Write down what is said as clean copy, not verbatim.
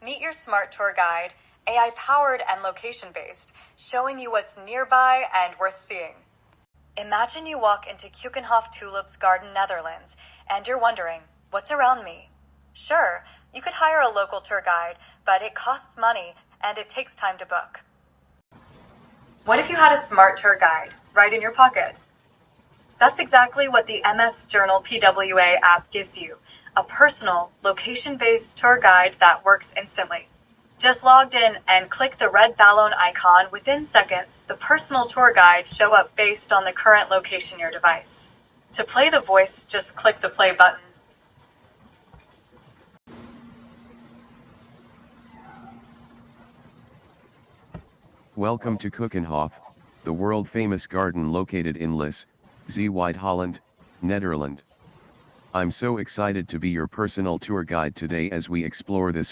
Meet your smart tour guide, AI-powered and location-based, showing you what's nearby and worth seeing. Imagine you walk into Keukenhof Tulip's Garden, Netherlands, and you're wondering, what's around me? Sure, you could hire a local tour guide, but it costs money and it takes time to book. What if you had a smart tour guide right in your pocket? That's exactly what the MS Journal PWA app gives you, a personal, location-based tour guide that works instantly. Just logged in and click the red ballon icon. Within seconds, the personal tour guides show up based on the current location your device. To play the voice, just click the play button. Welcome to Keukenhof, the world-famous garden located in Holland, Netherlands. I'm so excited to be your personal tour guide today as we explore this